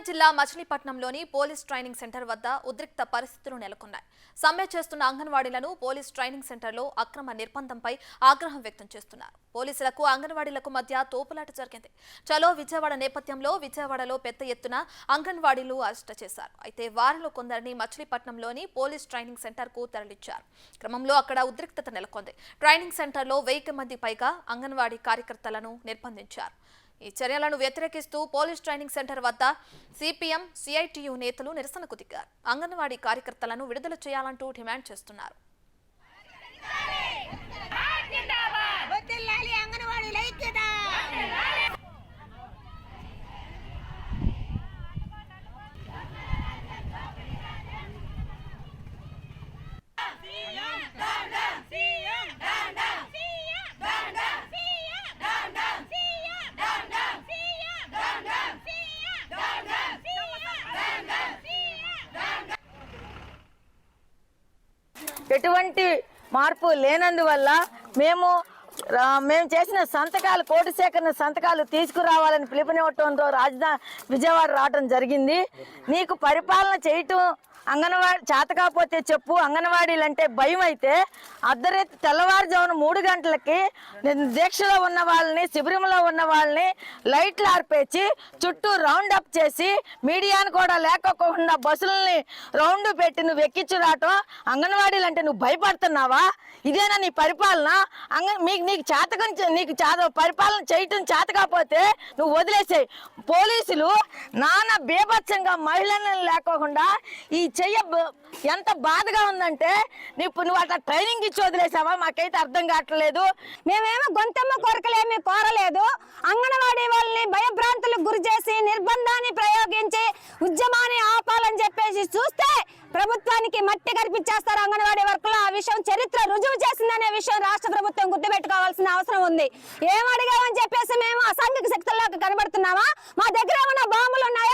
జిల్లా మచిలీపట్నంలోని police training centre వద్ద ఉద్రిక్త పరిస్థితులు నెలకొన్నాయి. సమ్మె చేస్తున్న అంగన్వాడీలను పోలీస్ ట్రైనింగ్ సెంటర్లో అక్రమ నిర్బంధంపై ఆగ్రహం వ్యక్తం చేస్తున్నారు. పోలీసులకు అంగన్వాడీలకు మధ్య తోపులాట జరిగింది. చలో విజయవాడ నేపథ్యంలో విజయవాడలో పెద్ద ఎత్తున అంగన్వాడీలు అరెస్టు చేశారు. అయితే వారిలో కొందరిని మచిలీపట్నంలోని పోలీస్ ట్రైనింగ్ సెంటర్కు తరలించారు. క్రమంలో అక్కడ ఉద్రిక్తత నెలకొంది. ట్రైనింగ్ సెంటర్లో 1000 మంది పైగా అంగన్వాడీ కార్యకర్తలను నిర్బంధించారు. ఈ చర్యలను వ్యతిరేకిస్తూ పోలీస్ ట్రైనింగ్ సెంటర్ వద్ద సిపిఎం, సిఐటియు నేతలు నిరసనకు దిగారు. అంగన్వాడీ కార్యకర్తలను విడుదల చేయాలంటూ డిమాండ్ చేస్తున్నారు. ఎటువంటి మార్పు లేనందువల్ల మేము చేసిన సంతకాలు, కోటి సేకరణ సంతకాలు తీసుకురావాలని పిలుపునివ్వటంతో రాజధాని విజయవాడ రావడం జరిగింది. నీకు పరిపాలన చేయటం అంగన్వాడీ చేత కాకపోతే చెప్పు. అంగన్వాడీలు అంటే భయం అయితే అర్ధరాత్రి తెల్లవారుజామున 3 గంటలకి దీక్షలో ఉన్న వాళ్ళని, శిబిరంలో ఉన్న వాళ్ళని లైట్లు ఆర్పేసి చుట్టూ రౌండ్ అప్ చేసి మీడియాను కూడా లేకపోకుండా బస్సులని రౌండ్ పెట్టి నువ్వు ఎక్కించు రావటం. అంగన్వాడీలు అంటే నువ్వు భయపడుతున్నావా? ఇదేనా నీ పరిపాలన? నీకు పరిపాలన చేయటం చేత కాకపోతే నువ్వు వదిలేసాయి. పోలీసులు నానా బీభత్సంగా మహిళలను లేకోకుండా ఈ ఎంత బాధగా ఉందంటే నువ్వు అట్లా ట్రైనింగ్ ఇచ్చి వదిలేసావా? మాకైతే అర్థం కావట్లేదు. మేమేమో గొంతమ్మ కోరికలేమీ కోరలేదు. అంగన్వాడీ వాళ్ళని భయభ్రాంతులకు గురి చేసి నిర్బంధాన్ని ప్రయోగించి ఉద్యమాన్ని ఆపాలని చెప్పేసి చూస్తే ప్రభుత్వానికి మట్టి కనిపించేస్తారు అంగన్వాడీ వర్కులు. ఆ విషయం చరిత్ర రుజువు చేసిందనే విషయం రాష్ట్ర ప్రభుత్వం గుర్తుపెట్టుకోవాల్సిన అవసరం ఉంది. ఏం అడిగామని చెప్పేసి మేము అసాంఘిక శక్తుల్లోకి కనబడుతున్నామా? మా దగ్గర ఏమైనా బాంబులు ఉన్నాయా?